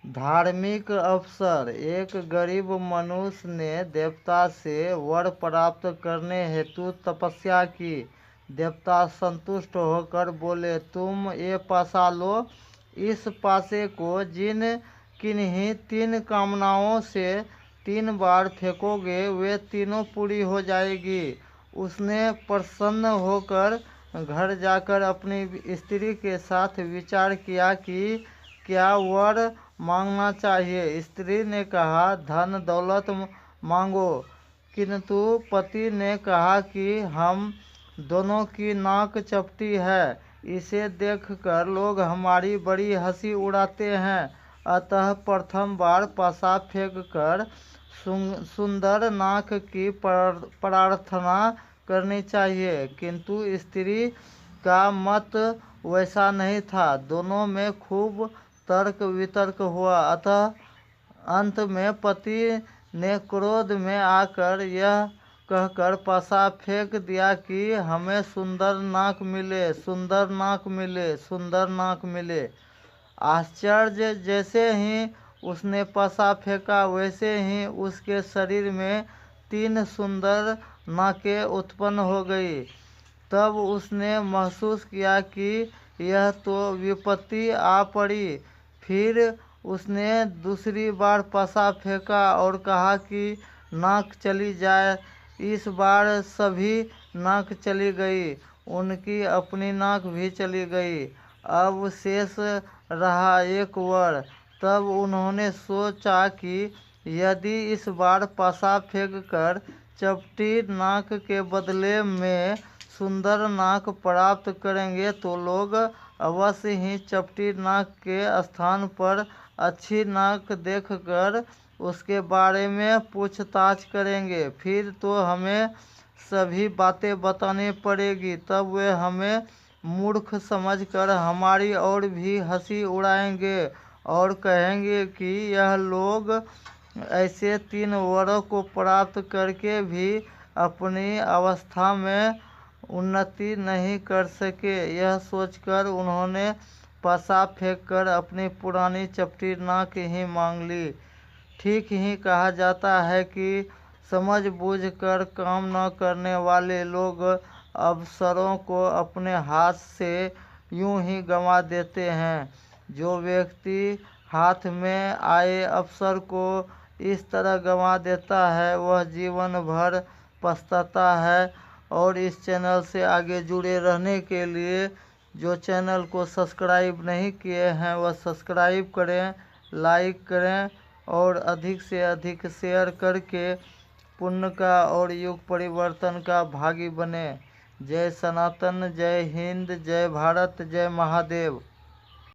धार्मिक अवसर। एक गरीब मनुष्य ने देवता से वर प्राप्त करने हेतु तपस्या की। देवता संतुष्ट होकर बोले, तुम ये पासा लो। इस पासे को जिन किन्हीं 3 कामनाओं से 3 बार फेंकोगे वे तीनों पूरी हो जाएगी। उसने प्रसन्न होकर घर जाकर अपनी स्त्री के साथ विचार किया कि क्या वर मांगना चाहिए। स्त्री ने कहा, धन दौलत मांगो। किंतु पति ने कहा कि हम दोनों की नाक चपटी है, इसे देखकर लोग हमारी बड़ी हंसी उड़ाते हैं। अतः प्रथम बार पासा फेंककर सुंदर नाक की प्रार्थना करनी चाहिए। किंतु स्त्री का मत वैसा नहीं था। दोनों में खूब तर्क वितर्क हुआ। अतः अंत में पति ने क्रोध में आकर यह कहकर पासा फेंक दिया कि हमें सुंदर नाक मिले, सुंदर नाक मिले, सुंदर नाक मिले। आश्चर्य! जैसे ही उसने पासा फेंका वैसे ही उसके शरीर में 3 सुंदर नाकें उत्पन्न हो गई। तब उसने महसूस किया कि यह तो विपत्ति आ पड़ी। फिर उसने दूसरी बार पासा फेंका और कहा कि नाक चली जाए। इस बार सभी नाक चली गई, उनकी अपनी नाक भी चली गई। अब शेष रहा एक वर। तब उन्होंने सोचा कि यदि इस बार पासा फेंककर चपटी नाक के बदले में सुंदर नाक प्राप्त करेंगे तो लोग अवश्य ही चपटी नाक के स्थान पर अच्छी नाक देखकर उसके बारे में पूछताछ करेंगे। फिर तो हमें सभी बातें बतानी पड़ेगी। तब वे हमें मूर्ख समझकर हमारी और भी हंसी उड़ाएंगे और कहेंगे कि यह लोग ऐसे 3 वरों को प्राप्त करके भी अपनी अवस्था में उन्नति नहीं कर सके। यह सोचकर उन्होंने पासा फेंककर अपनी पुरानी चपटी नाक ही मांग ली। ठीक ही कहा जाता है कि समझ बूझ कर काम न करने वाले लोग अवसरों को अपने हाथ से यूं ही गंवा देते हैं। जो व्यक्ति हाथ में आए अवसर को इस तरह गंवा देता है वह जीवन भर पछताता है। और इस चैनल से आगे जुड़े रहने के लिए जो चैनल को सब्सक्राइब नहीं किए हैं वह सब्सक्राइब करें, लाइक करें और अधिक से अधिक शेयर करके पुण्य का और युग परिवर्तन का भागी बने। जय सनातन, जय हिंद, जय भारत, जय महादेव।